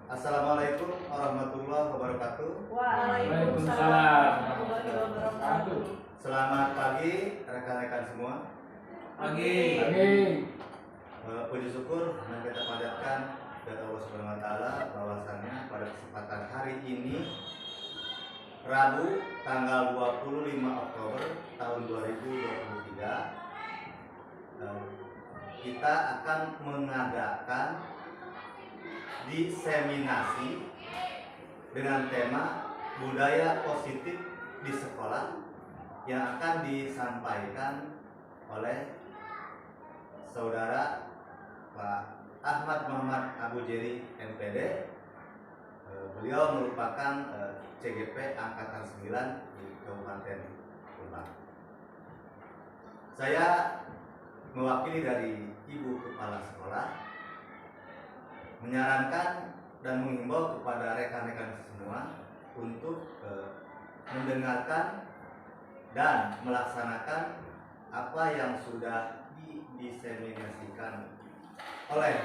Assalamualaikum warahmatullahi wabarakatuh. Waalaikumsalam warahmatullahi wabarakatuh. Selamat pagi rekan-rekan semua. Pagi. Puji syukur yang kita panjatkan kepada Allah Subhanahu wa taala bahwasannya pada kesempatan hari ini Rabu tanggal 25 Oktober tahun 2023 kita akan mengadakan diseminasi dengan tema budaya positif di sekolah yang akan disampaikan oleh saudara Pak Ahmad Muhammad Abu Jeri MPD. Beliau merupakan CGP Angkatan 9 di Kabupaten Lebak. Saya mewakili dari Ibu Kepala Sekolah menyarankan dan mengimbau kepada rekan-rekan semua untuk mendengarkan dan melaksanakan apa yang sudah didiseminasikan oleh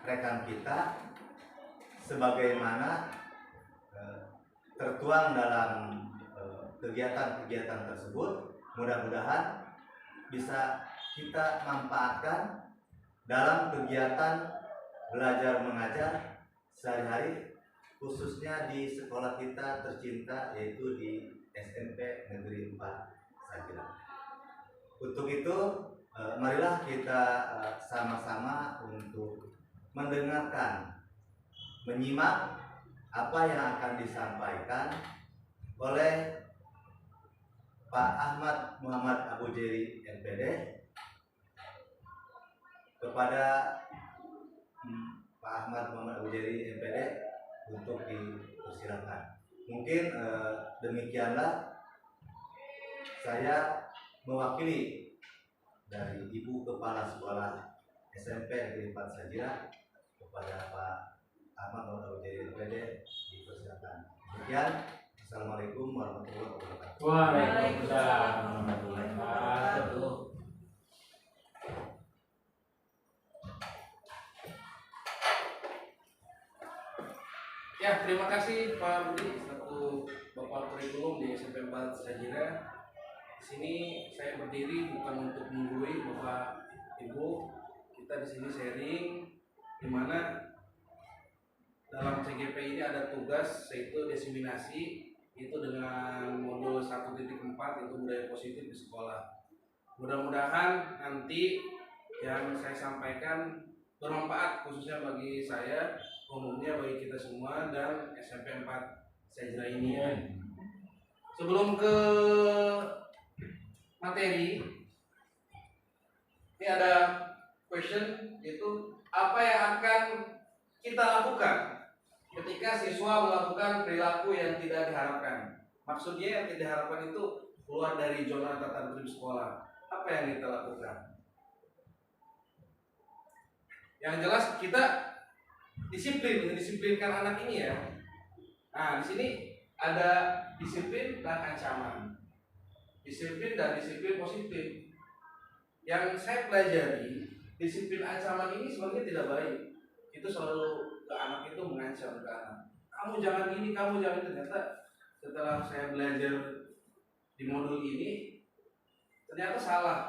rekan kita sebagaimana tertuang dalam kegiatan-kegiatan tersebut. Mudah-mudahan bisa kita manfaatkan dalam kegiatan belajar mengajar sehari-hari, khususnya di sekolah kita tercinta yaitu di SMP Negeri 4 Sajila. Untuk itu marilah kita sama-sama untuk mendengarkan, menyimak apa yang akan disampaikan oleh Pak Ahmad Muhammad Abu Jeri MPD kepada Pak Ahmad Muhammad Abu Jeri MPD untuk dipersilakan. Mungkin demikianlah saya mewakili dari Ibu Kepala Sekolah SMP Negeri 4 Sajila kepada Pak Ahmad Muhammad Abu Jeri MPD dipersilakan. Demikian. Assalamualaikum warahmatullahi wabarakatuh. Waalaikumsalam warahmatullahi wabarakatuh. Ya, terima kasih Pak Budi selaku Bapak Kurikulum di SMP 4 Sajila. Di sini saya berdiri bukan untuk menggurui Bapak Ibu. Kita di sini sharing di mana dalam CGP ini ada tugas yaitu diseminasi, itu dengan modul 1.4 itu budaya positif di sekolah. Mudah-mudahan nanti yang saya sampaikan bermanfaat khususnya bagi saya, umumnya bagi kita semua dan SMP 4 Sajila ini ya. Sebelum ke materi, ini ada question, yaitu apa yang akan kita lakukan ketika siswa melakukan perilaku yang tidak diharapkan. Maksudnya yang tidak diharapkan itu keluar dari zona tata tertib sekolah. Apa yang kita lakukan? Yang jelas kita mendisiplinkan anak ini ya. Nah, di sini ada disiplin dan ancaman. Disiplin dan disiplin positif. Yang saya pelajari, disiplin ancaman ini sebenarnya tidak baik. Itu selalu ke anak itu mengancam ke anak. Kamu jangan ini, kamu jangan. Ternyata setelah saya belajar di modul ini, ternyata salah.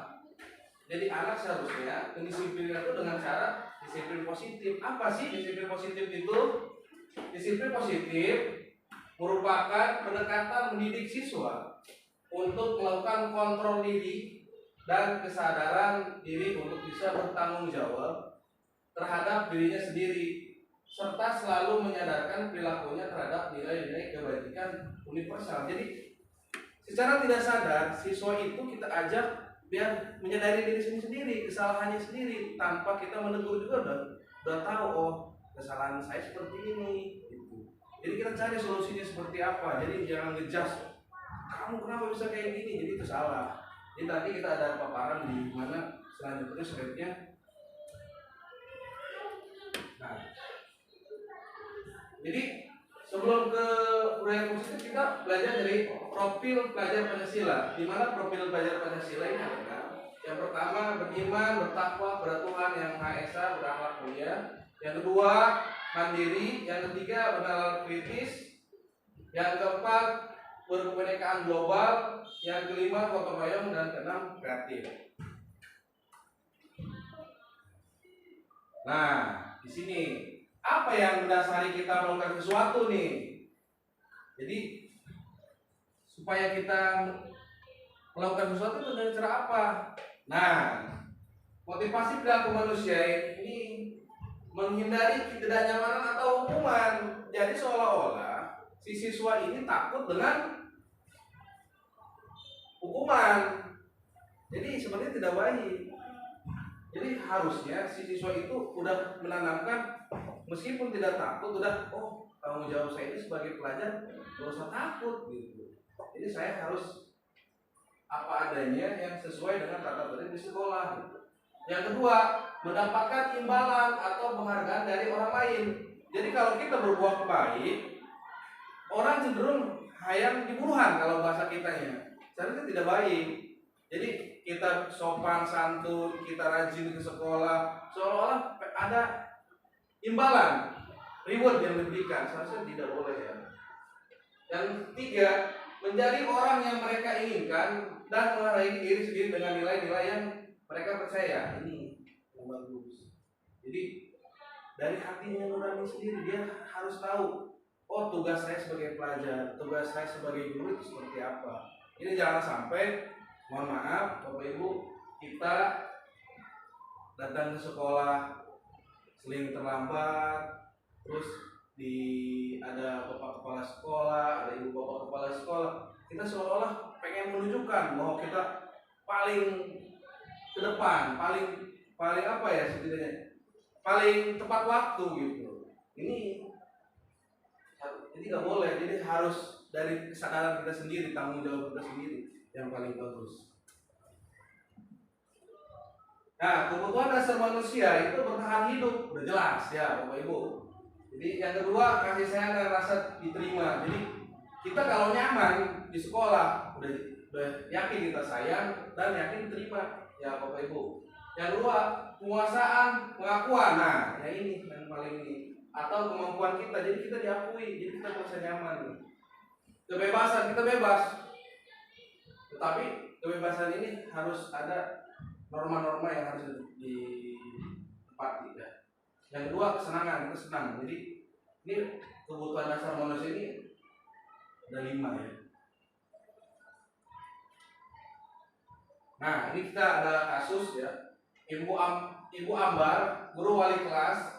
Jadi anak seharusnya mendisiplinkan itu dengan cara disiplin positif. Apa sih disiplin positif itu? Disiplin positif merupakan pendekatan mendidik siswa untuk melakukan kontrol diri dan kesadaran diri untuk bisa bertanggung jawab terhadap dirinya sendiri, serta selalu menyadarkan perilakunya terhadap nilai-nilai kebajikan universal. Jadi secara tidak sadar siswa itu kita ajak biar menyadari diri sendiri, kesalahannya sendiri, tanpa kita menegur juga udah tahu, oh kesalahan saya seperti ini gitu. Jadi kita cari solusinya seperti apa. Jadi jangan ngejudge, kamu kenapa bisa kayak gini, jadi itu salah. Jadi nanti kita ada paparan di mana selanjutnya sebaiknya. Nah, jadi sebelum ke budaya positif kita belajar dari profil pelajar Pancasila. Di mana profil pelajar Pancasila ini adalah yang pertama beriman, bertakwa kepada Tuhan yang Maha Esa, berakhlak mulia. Yang kedua mandiri, yang ketiga bernalar kritis, yang keempat berkebinekaan global, yang kelima gotong royong, dan keenam kreatif. Nah, di sini apa yang mendasari kita melakukan sesuatu nih? Jadi supaya kita melakukan sesuatu itu dengan cara apa? Nah, motivasi perilaku manusia ini menghindari ketidaknyamanan atau hukuman. Jadi seolah-olah si siswa ini takut dengan hukuman. Jadi sebenarnya tidak baik. Jadi harusnya si siswa itu udah menanamkan, meskipun tidak takut, udah tanggung jawab saya ini sebagai pelajar gak usah takut gitu. Jadi saya harus apa adanya yang sesuai dengan tata tertib di sekolah gitu. Yang kedua, mendapatkan imbalan atau penghargaan dari orang lain. Jadi kalau kita berbuat baik, orang cenderung hayang diburuhan kalau bahasa kitanya. Seharusnya tidak baik. Jadi kita sopan santun, kita rajin ke sekolah, seolah-olah ada imbalan, reward yang diberikan. Seharusnya tidak boleh ya. Yang ketiga, menjadi orang yang mereka inginkan dan menghargai diri sendiri dengan nilai-nilai yang mereka percaya. Ini yang bagus. Jadi dari hatinya nurani sendiri, dia harus tahu, tugas saya sebagai pelajar, tugas saya sebagai guru itu seperti apa. Ini jangan sampai, mohon maaf Bapak Ibu, kita datang ke sekolah sering terlambat, terus ada bapak kepala sekolah, ada ibu bapak kepala sekolah, kita seolah-olah pengen menunjukkan bahwa kita paling ke depan, paling apa ya setidaknya, paling tepat waktu gitu. Ini nggak boleh. Jadi harus dari kesadaran kita sendiri, tanggung jawab kita sendiri yang paling bagus. Nah, kebutuhan dasar manusia itu bertahan hidup, udah jelas ya Bapak Ibu. Jadi yang kedua, kasih sayang dan rasa diterima. Jadi kita kalau nyaman di sekolah, udah yakin kita sayang dan yakin terima ya Bapak Ibu. Yang kedua, penguasaan, pengakuan. Nah, yang ini yang paling ini, atau kemampuan kita. Jadi kita diakui, jadi kita merasa nyaman. Kebebasan, kita bebas. Tetapi kebebasan ini harus ada norma-norma yang harus ditepati ya. Yang kedua, kesenangan, kita senang. Jadi ini kebutuhan dasar manusia ini ada 5 ya. Nah, ini kita ada kasus ya. Ibu Ambar, guru wali kelas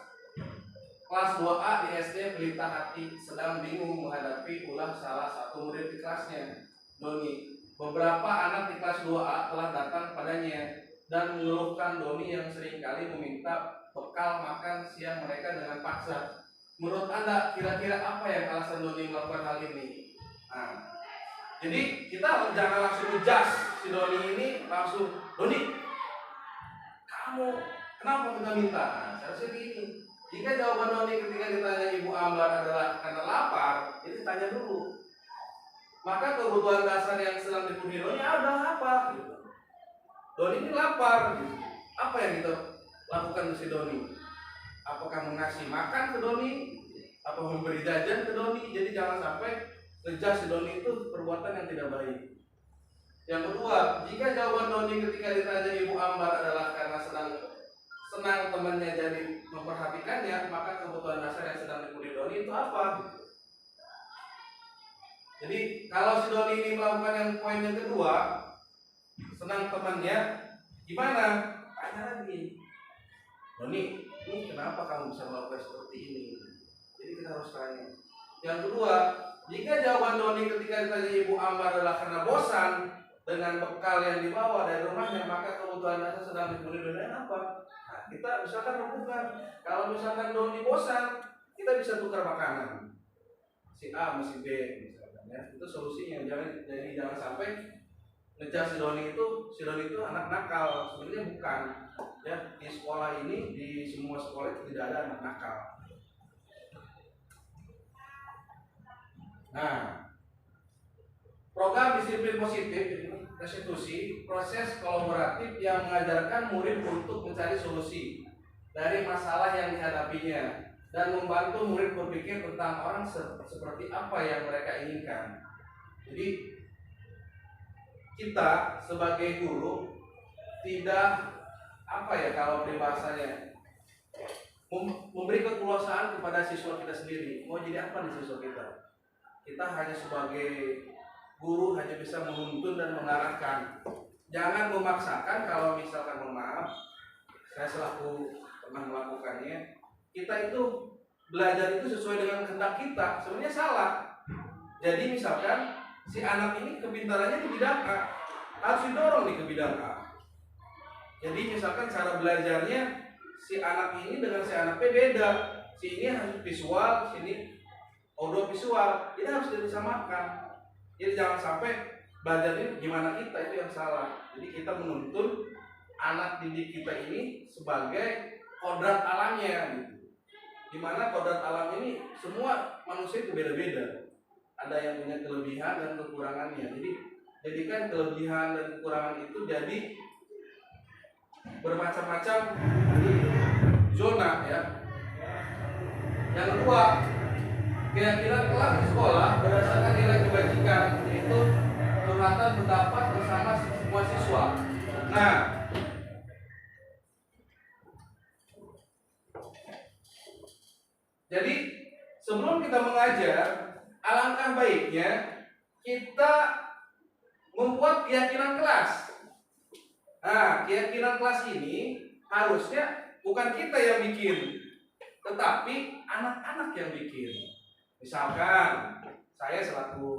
2A di SD Pelita Hati, sedang bingung menghadapi ulah salah satu murid di kelasnya, Doni. Beberapa anak di kelas 2A telah datang padanya dan mengeluhkan Doni yang seringkali meminta bekal makan siang mereka dengan paksa. Menurut Anda, kira-kira apa yang alasan Doni melakukan hal ini? Nah, jadi kita jangan langsung ngejudge si Doni ini, langsung, Doni, kamu kenapa minta? Nah, seharusnya gini, jika jawaban Doni ketika ditanya Ibu Ambar adalah karena lapar, itu tanya dulu. Maka kebutuhan dasar yang sedang dipenuhi Doni ada apa? Gitu. Doni ini lapar, gitu. Apa yang kita lakukan si Doni? Apakah mengasih makan ke Doni? Apa memberi jajan ke Doni? Jadi jangan sampai ngejudge si Doni itu perbuatan yang tidak baik. Yang kedua, jika jawaban Doni ketika ditanya Ibu Ambar adalah karena senang temannya jadi memperhatikannya, maka kebutuhan dasar yang sedang dipenuhi Doni itu apa? Jadi kalau si Doni ini melakukan yang poin yang kedua, senang temannya, gimana? Tanya lagi, Doni, ini kenapa kamu bisa melakukan seperti ini? Jadi kita harus tanya. Yang kedua, jika jawaban Doni ketika ditanya Ibu Ambar adalah karena bosan dengan bekal yang dibawa dari rumahnya, maka kebutuhan dasar sedang dipenuhi Doni apa? Nah, kita misalkan rembukan. Kalau misalkan Doni bosan, kita bisa tukar makanan. Si A sama si B misalkan ya. Itu solusinya. Jangan sampai ngejudge si Doni itu anak nakal. Sebenarnya bukan. Ya, di sekolah ini, di semua sekolah itu tidak ada anak nakal. Nah, program disiplin positif ini restitusi, proses kolaboratif yang mengajarkan murid untuk mencari solusi dari masalah yang dihadapinya. dan membantu murid berpikir tentang orang seperti apa yang mereka inginkan. Jadi kita sebagai guru tidak apa ya kalau peribahasanya memberi kekuasaan kepada siswa kita sendiri. Mau jadi apa nih siswa kita? Kita hanya sebagai guru hanya bisa menuntun dan mengarahkan. Jangan memaksakan. Kalau misalkan mohon maaf, saya selaku pernah melakukannya, kita itu belajar itu sesuai dengan kehendak kita, sebenarnya salah. Jadi misalkan si anak ini kepintarannya di bidang A, harus didorong nih ke bidang A. Jadi misalkan cara belajarnya si anak ini dengan si anak B beda. Si ini harus visual, si ini audio visual. Ini harus disamakan. Jadi jangan sampai belajar ini gimana kita, itu yang salah. Jadi kita menuntun anak didik kita ini sebagai kodrat alamnya gitu. Dimana kodrat alam ini semua manusia itu beda-beda. Ada yang punya kelebihan dan kekurangannya. Jadi jadikan kelebihan dan kekurangan itu jadi bermacam-macam zona ya. Yang kedua, keyakinan kelak di sekolah berdasarkan nilai kebajikan, yaitu curhatan pendapat bersama semua siswa. Nah, jadi sebelum kita mengajar, alangkah baiknya kita membuat keyakinan kelas. Nah, keyakinan kelas ini harusnya bukan kita yang bikin, tetapi anak-anak yang bikin. Misalkan saya selaku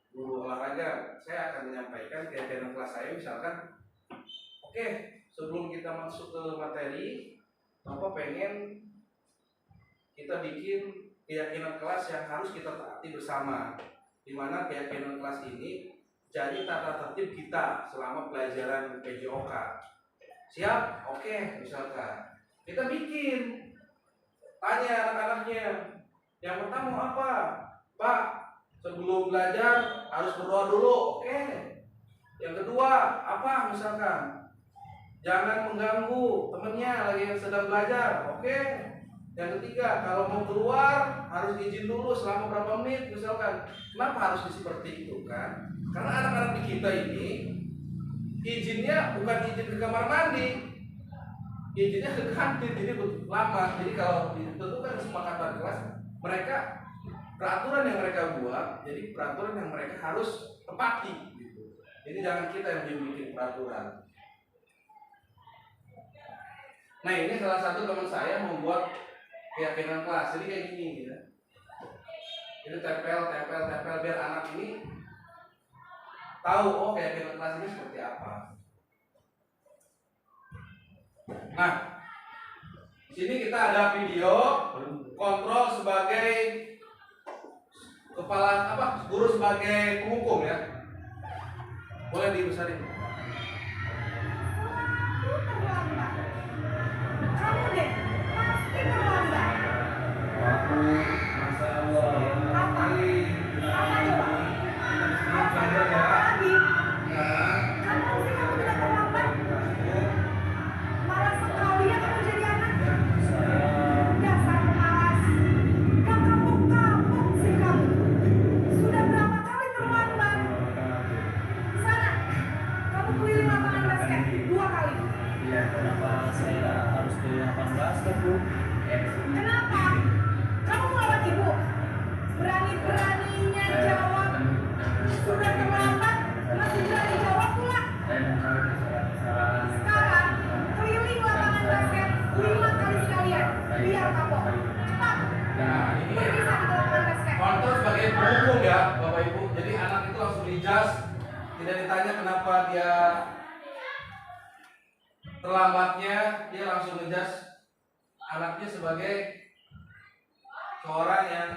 guru olahraga, saya akan menyampaikan keyakinan kelas saya. Misalkan, oke, sebelum kita masuk ke materi, Bapak pengen kita bikin keyakinan kelas yang harus kita taati bersama, di mana keyakinan kelas ini jadi tata tertib kita selama pelajaran PJOK. Siap? Oke, misalkan kita bikin, tanya anak-anaknya, yang pertama mau apa? Pak, sebelum belajar harus berdoa dulu. Oke. Yang kedua apa misalkan? Jangan mengganggu temennya lagi yang sedang belajar. Oke. Yang ketiga, kalau mau keluar harus izin dulu selama berapa menit misalkan. Kenapa harus seperti itu kan? Karena anak-anak di kita ini izinnya bukan izin ke kamar mandi, izinnya ke kantin, jadi lama. Jadi kalau ditentukan kesepakatan kelas, mereka peraturan yang mereka buat, jadi peraturan yang mereka harus tepati. Gitu. Jadi jangan kita yang bikin peraturan. Nah, ini salah satu teman saya membuat keyakinan kelas. Jadi kayak gini ya. Jadi tempel biar anak ini tahu, oh keyakinan kelas ini seperti apa. Nah, di sini kita ada video kontrol sebagai kepala guru sebagai penghukum ya. Boleh dibesarin. Kamu deh, pasti terlambat. Aku masa Allah Apa? Apa coba? Apa lagi? Kamu sih kamu tidak terlambat. Malas sekali ya kamu jadi anak. Dasar pemalas. Gak kapok-kapok sih kamu. Sudah berapa kali terlambat? Sana, kamu keliling lapangan basket 2 kali. Iya, kenapa saya harus ke lapangan basket, Bu? Kenapa? Kamu melawan ibu? Berani-beraninya jawab. Sudah terlambat, masih berani jawab pula. Sekarang, keliling lapangan basket 5 kali sekalian. Biar kapok. Cepat. Nah, ini Pergi sana ke lapangan basket. kontrol sebagai penghukum ya, Bapak Ibu. Jadi anak itu langsung dijudge, tidak ditanya kenapa dia terlambatnya, dia langsung ngejudge anaknya sebagai seorang yang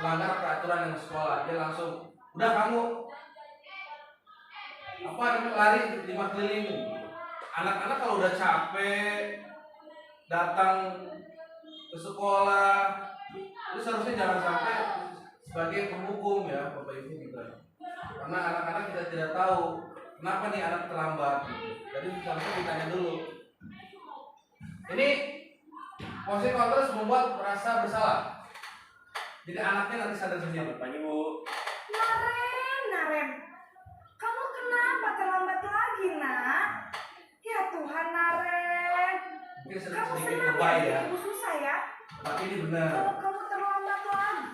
melanggar peraturan yang sekolah. Dia langsung, udah kamu lari 5 keliling. Anak-anak kalau udah capek datang ke sekolah, itu seharusnya jangan sampai sebagai penghukum ya Bapak Ibu kita. Karena anak-anak kita tidak tahu kenapa nih anak terlambat. Jadi seharusnya ditanya dulu. Ini Emosi kontrol membuat merasa bersalah. Jadi anaknya nanti sadar sendiri. Selamat pagi, Bu. Naren, kamu kenapa terlambat lagi, nak? Ya Tuhan, Naren. Mungkin Kamu sedikit senang lebay ya, ya. ibu susah ya? Tapi ini benar. Kalau kamu terlambat lagi,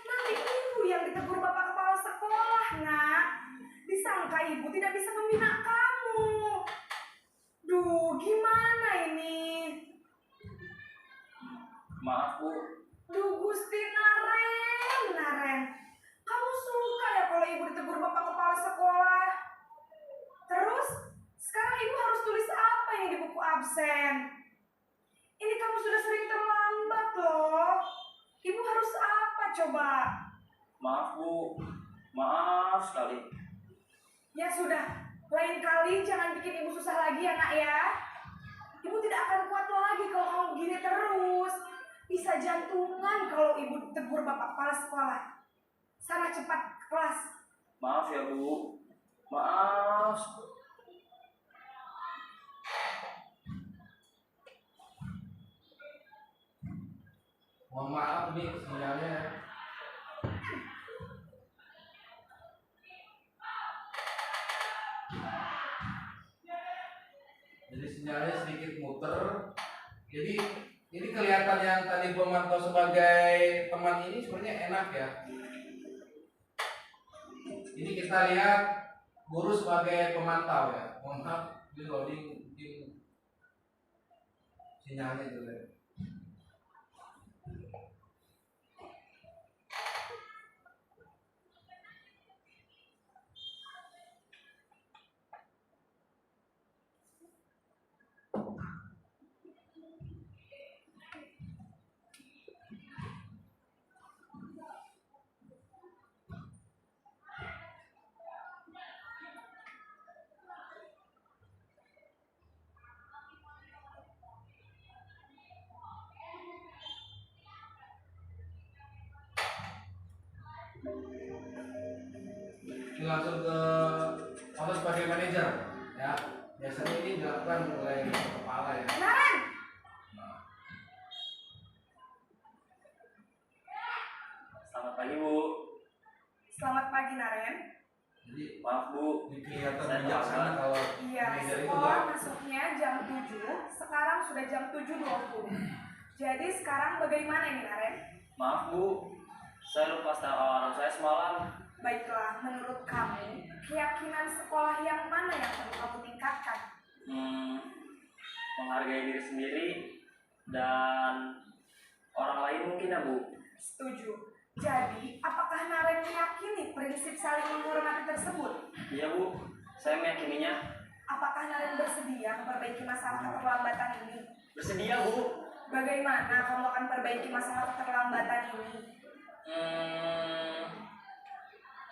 nanti ibu yang ditegur bapak kepala sekolah, nak. Disangka ibu tidak bisa membina kamu. Duh, gimana ini? Maaf, Bu. Duh, Gusti Naren. Kamu suka ya kalau ibu ditegur bapak kepala sekolah? Terus, sekarang ibu harus tulis apa ini di buku absen? Ini kamu sudah sering terlambat loh. Ibu harus apa coba? Maaf, Bu. Maaf sekali. Ya sudah, lain kali jangan bikin ibu susah lagi ya nak ya. Ibu tidak akan kuat lagi kalau kamu begini terus. Bisa jantungan kalau ibu tegur bapak kepala sekolah. Sana cepat ke kelas. Maaf ya, Bu. Maaf. Mohon maaf nih sinyalnya. Jadi sinyalnya sedikit muter. Jadi ini kelihatan yang tadi pemantau sebagai teman ini sebenarnya enak ya. Ini kita lihat guru sebagai pemantau ya. Mohon maaf, di loading mungkin sinyalnya jelek. Ini langsung ke atau sebagai manajer ya. Biasanya ini dilakukan oleh kepala ya. Naren, Selamat pagi, Bu. selamat pagi Naren. Jadi Maaf, Bu. ini kelihatan Saya bijaksana terlambat. kalau Iya, manajer itu sekolah masuknya jam 7, sekarang sudah jam 7.20. Jadi sekarang bagaimana ini Naren? Maaf, Bu. Saya lupa setel alarm saya semalam. Baiklah, menurut kamu, keyakinan sekolah yang mana yang perlu kamu tingkatkan? Menghargai diri sendiri dan orang lain mungkin ya, Bu. Setuju. Jadi, apakah Naren meyakini prinsip saling menghormati tersebut? Iya, Bu. Saya meyakininya. Apakah Naren bersedia memperbaiki masalah keterlambatan ini? Bersedia, Bu. Bagaimana kamu akan perbaiki masalah keterlambatan ini?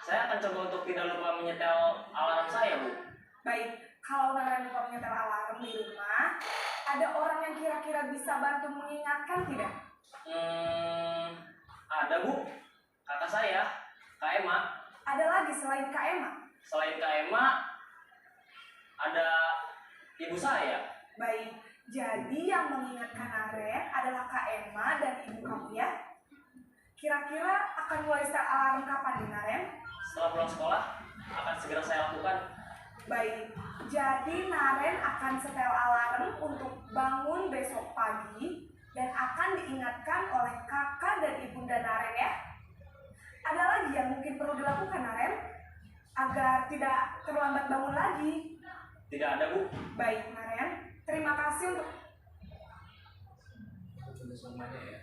Saya akan coba untuk tidak lupa menyetel alarm saya, Bu. Baik, kalau Naren lupa menyetel alarm di rumah, ada orang yang kira-kira bisa bantu mengingatkan tidak? Ada, Bu. Kakak saya, Kak Emma. Ada lagi selain Kak Emma? Selain Kak Emma, ada ibu saya. Baik, jadi yang mengingatkan Naren adalah Kak Emma dan ibu kamu ya? Kira-kira akan mulai setel alarm kapan nih Naren? Setelah pulang sekolah, akan segera saya lakukan. Baik, jadi Naren akan setel alarm untuk bangun besok pagi dan akan diingatkan oleh kakak dan ibunda Naren ya. Ada lagi yang mungkin perlu dilakukan Naren agar tidak terlambat bangun lagi? Tidak ada, Bu. Baik Naren, terima kasih untuk semuanya ya.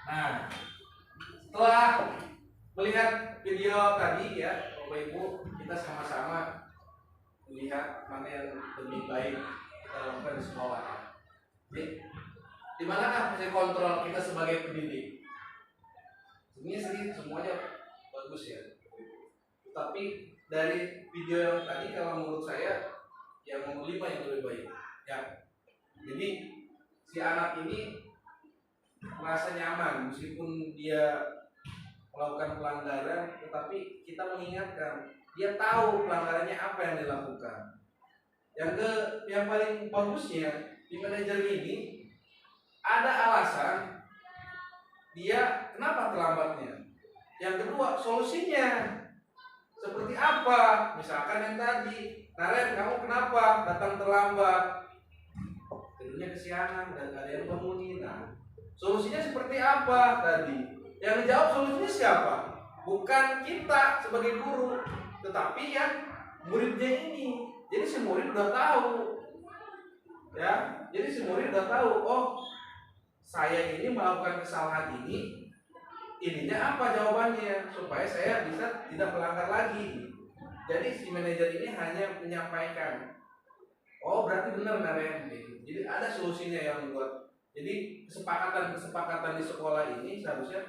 Nah, setelah melihat video tadi ya, Bapak Ibu, kita sama-sama melihat mana yang lebih baik kita lakukan di sekolah. Jadi, di manakah fungsi kontrol kita sebagai pendidik? Sebenarnya sih semuanya bagus ya. Tapi dari video yang tadi kalau menurut saya yang nomor 5 yang lebih baik. Ya. Jadi si anak ini merasa nyaman meskipun dia melakukan pelanggaran, tetapi kita mengingatkan dia tahu pelanggarannya apa yang dilakukan. Yang paling bagusnya di manajer ini ada alasan dia kenapa terlambatnya. Yang kedua, solusinya seperti apa? Misalkan yang tadi, Naren, kamu kenapa datang terlambat? Tidurnya kesiangan dan ada yang bangunin. Nah, solusinya seperti apa tadi? Yang dijawab solusinya siapa? Bukan kita sebagai guru, tetapi yang muridnya ini. Jadi si murid udah tahu, ya. Jadi si murid udah tahu. Oh, saya ini melakukan kesalahan ini. Ininya apa jawabannya supaya saya bisa tidak melanggar lagi. Jadi si manajer ini hanya menyampaikan, oh berarti benar Naren. Jadi ada solusinya yang buat. Jadi kesepakatan di sekolah ini seharusnya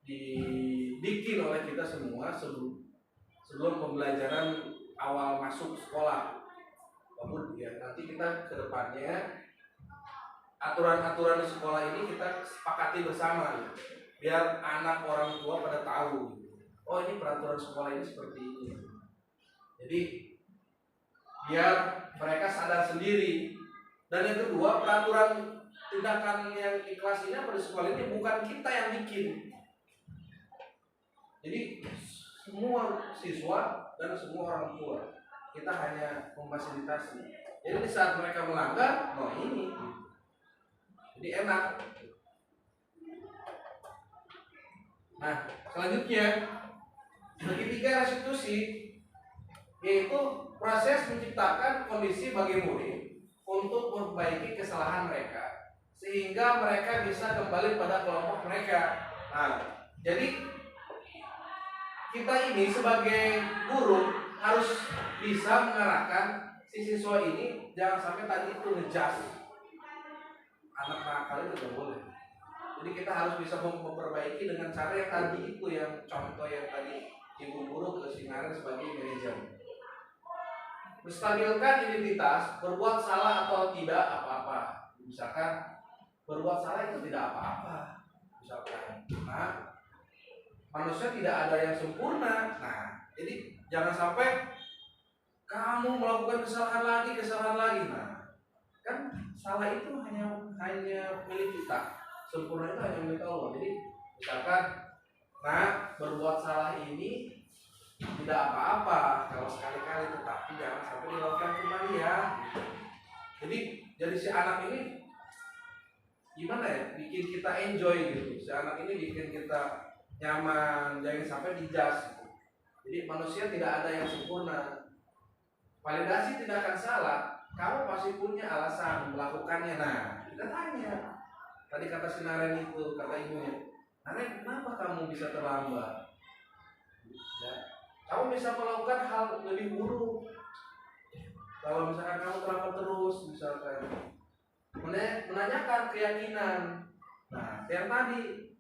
dibikin oleh kita semua sebelum pembelajaran awal masuk sekolah. Kemudian nanti kita ke depannya aturan-aturan di sekolah ini kita sepakati bersama ya. Biar anak orang tua pada tahu, oh ini peraturan sekolah ini seperti ini. Jadi biar mereka sadar sendiri. Dan yang kedua, peraturan tindakan yang ikhlas ini pada sekolah ini bukan kita yang bikin. Jadi semua siswa dan semua orang tua kita hanya memfasilitasi. Jadi di saat mereka melanggar, no ini, jadi enak. Nah, selanjutnya segitiga restitusi yaitu proses menciptakan kondisi bagi murid untuk memperbaiki kesalahan mereka sehingga mereka bisa kembali pada kelompok mereka. Nah, jadi kita ini sebagai guru harus bisa mengarahkan si siswa ini jangan sampai tadi itu ngejudge. Anak nakal itu tidak boleh. Jadi kita harus bisa memperbaiki dengan cara yang tadi itu, yang contoh yang tadi ibu guru ke Sinaren sebagai manajer. Menstabilkan identitas, berbuat salah atau tidak apa-apa. Misalkan berbuat salah itu tidak apa-apa. Misalkan, nah manusia tidak ada yang sempurna. Nah, jadi jangan sampai kamu melakukan kesalahan lagi. Nah, kan salah itu hanya milik kita. Sempurna itu hanya milik Allah. Jadi misalkan, nah berbuat salah ini tidak apa-apa kalau sekali-kali, tetapi jangan sampai dilakukan kembali ya. Jadi si anak ini gimana ya, bikin kita enjoy gitu. Si anak ini bikin kita nyaman, jangan sampai dijudge. Jadi manusia tidak ada yang sempurna. Validasi tindakan salah, kamu pasti punya alasan melakukannya. Nah, kita tanya. Tadi kata si Naren itu, kata ibunya, Naren, kenapa kamu bisa terlambat? Ya, kamu bisa melakukan hal lebih buruk. Kalau misalkan kamu terlambat terus, misalkan menanyakan keyakinan. Nah, yang tadi,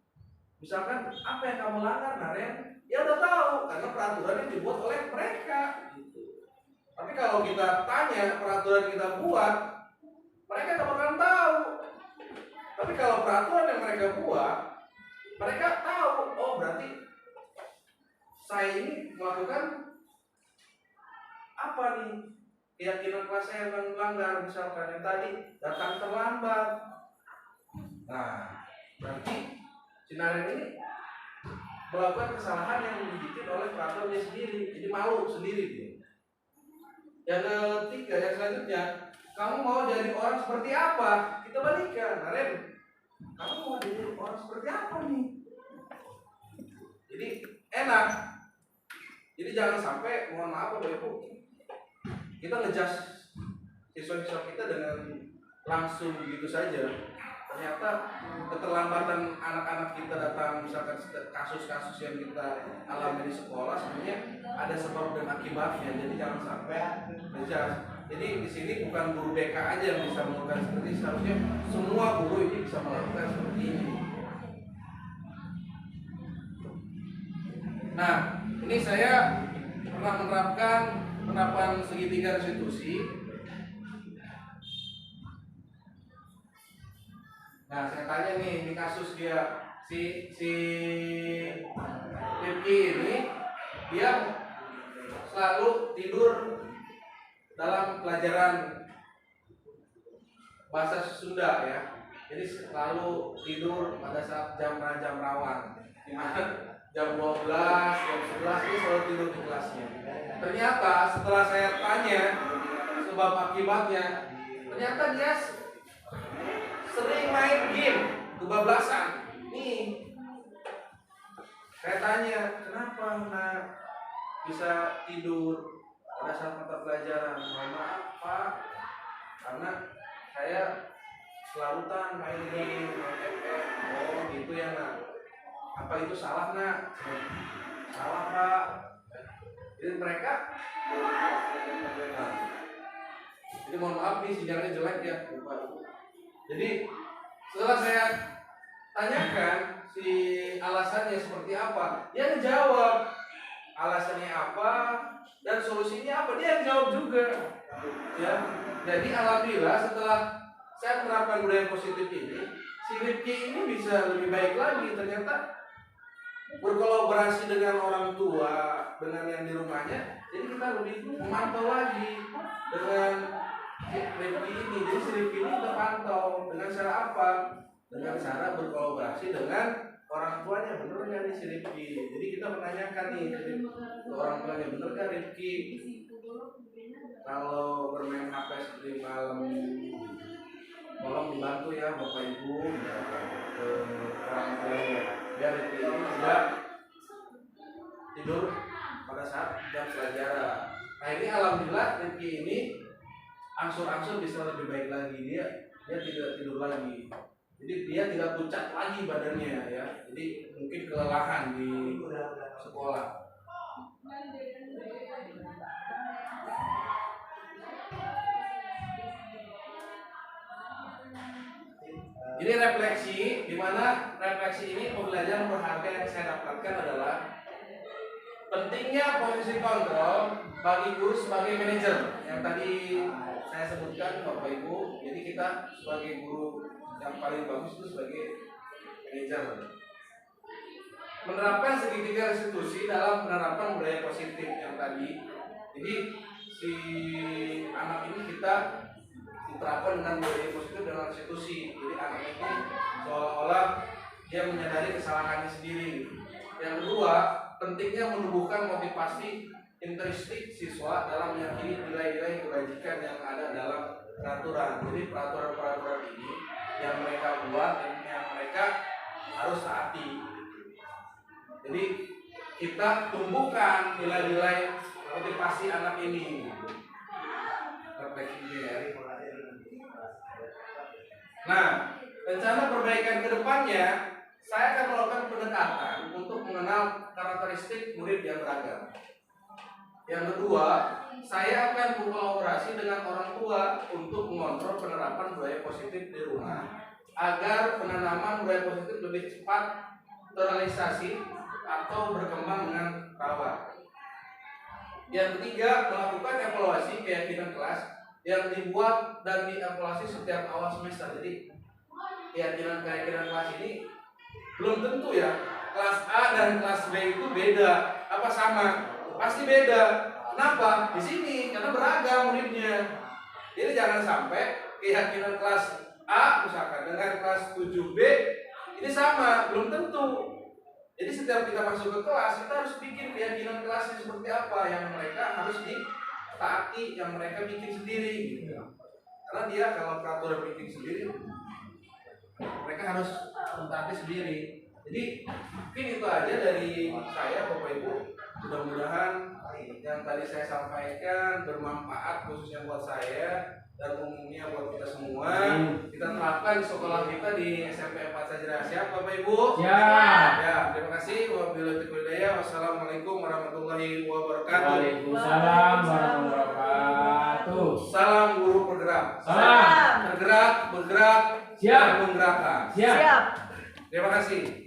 misalkan apa yang kamu langgar, Naren? Ya udah tahu, karena peraturan yang dibuat oleh mereka. Gitu. Tapi kalau kita tanya peraturan kita buat, mereka tidak bakalan tahu. Tapi kalau peraturan yang mereka buat, mereka tahu, oh berarti saya ini melakukan apa nih? Keyakinan kelas saya yang melanggar, misalkan yang tadi datang terlambat. Nah, berarti Sinaren ini melakukan kesalahan yang dibikin oleh peraturannya sendiri, jadi malu sendiri dia. Yang ketiga, yang selanjutnya, kamu mau jadi orang seperti apa? Kita balikan, Naren. Kamu mau jadi orang seperti apa nih? Jadi enak. Jadi jangan sampai, mohon maaf Bapak Ibu, kita ngejudge siswa-siswa kita dengan langsung begitu saja. Ternyata keterlambatan anak-anak kita datang, misalkan kasus-kasus yang kita alami di sekolah sebenarnya ada sebab dan akibatnya. Jadi jangan sampai ngejudge. Jadi di sini bukan guru BK aja yang bisa melakukan seperti ini, seharusnya semua guru ini bisa melakukan seperti ini. Nah, ini saya pernah menerapkan penerapan segitiga restitusi. Nah, saya tanya nih, ini kasus dia si Rifki ini, dia selalu tidur dalam pelajaran bahasa Sunda ya. Jadi selalu tidur pada saat jam rawan, dimana jam 12, jam 11 ini selalu tidur di kelasnya. Ternyata setelah saya tanya sebab akibatnya, ternyata dia sering main game kebablasan. Nih, saya tanya, kenapa nak bisa tidur pada saat mata pelajaran? Mohon maaf Pak, karena saya selarutan main game, main FF. Oh gitu ya nak. Apa itu salah nak? Salah Pak. Jadi mereka, nah, jadi mohon maaf nih sinyalnya jelek ya Bapak. Jadi setelah saya tanyakan si alasannya seperti apa, dia ngejawab alasannya apa dan solusinya apa, dia jawab juga ya. Jadi alhamdulillah setelah saya menerapkan budaya positif ini, si Rifki ini bisa lebih baik lagi. Ternyata berkolaborasi dengan orang tua, dengan yang di rumahnya, jadi kita lebih memantau lagi dengan Rifki ini. Jadi si Rifki ini kita pantau dengan cara apa? Dengan cara berkolaborasi dengan orang tuanya. Bener nggak nih si Rifki? Jadi kita menanyakan nih ke orang tuanya, bener nggak Rifki kalau bermain HP seperti malam? Tolong dibantu ya Bapak Ibu ke orang tuanya biar Rifki ini tidak tidur pada saat jam pelajaran. Nah ini alhamdulillah Rifki ini angsur-angsur bisa lebih baik lagi. Dia tidak tidur lagi. Jadi dia tidak pucat lagi badannya ya. Jadi mungkin kelelahan di sekolah. Jadi refleksi, di mana refleksi ini pembelajaran berharga yang saya dapatkan adalah pentingnya posisi kontrol bagi guru sebagai manajer yang tadi saya sebutkan Bapak Ibu. Jadi kita sebagai guru yang paling bagus itu sebagai manajer. Menerapkan segitiga restitusi dalam penerapan budaya positif yang tadi. Jadi si anak ini kita diterapkan dengan budaya positif dalam restitusi. Jadi anak ini seolah-olah dia menyadari kesalahannya sendiri. Yang kedua, pentingnya menumbuhkan motivasi intrinsik siswa dalam meyakini nilai-nilai kebajikan yang ada dalam peraturan. Jadi peraturan-peraturan ini yang mereka buat dan yang mereka harus taati. Jadi kita tumbuhkan nilai-nilai motivasi anak ini. Nah, rencana perbaikan ke depannya, saya akan melakukan pendekatan untuk mengenal karakteristik murid yang beragam. Yang kedua, saya akan berkolaborasi dengan orang tua untuk mengontrol penerapan budaya positif di rumah agar penanaman budaya positif lebih cepat terrealisasi atau berkembang dengan rawat. Yang ketiga, melakukan evaluasi keyakinan kelas yang dibuat dan dievaluasi setiap awal semester. Jadi keyakinan kelas ini belum tentu ya kelas A dan kelas B itu beda apa sama, pasti beda. Kenapa? Di sini karena beragam muridnya. Jadi jangan sampai keyakinan kelas A misalkan dengan kelas 7B ini sama, belum tentu. Jadi setiap kita masuk ke kelas, kita harus bikin keyakinan kelasnya seperti apa yang mereka harus ditaati, yang mereka bikin sendiri gitu. Karena dia kalau peraturan bikin sendiri, mereka harus mentaati sendiri. Jadi mungkin itu aja dari saya Bapak Ibu. Mudah-mudahan yang tadi saya sampaikan bermanfaat khususnya buat saya dan umumnya buat kita semua. Kita terapkan di sekolah kita di SMP 4 Sajrah. Siap Bapak Ibu? Siap. Ya, terima kasih. Wabillahi taufiq wal hidayah. Wassalamualaikum warahmatullahi wabarakatuh. Waalaikumsalam warahmatullahi wabarakatuh. Salam guru bergerak. Salam. Bergerak, bergerak, Siap. dan menggerakkan. Siap. Terima kasih.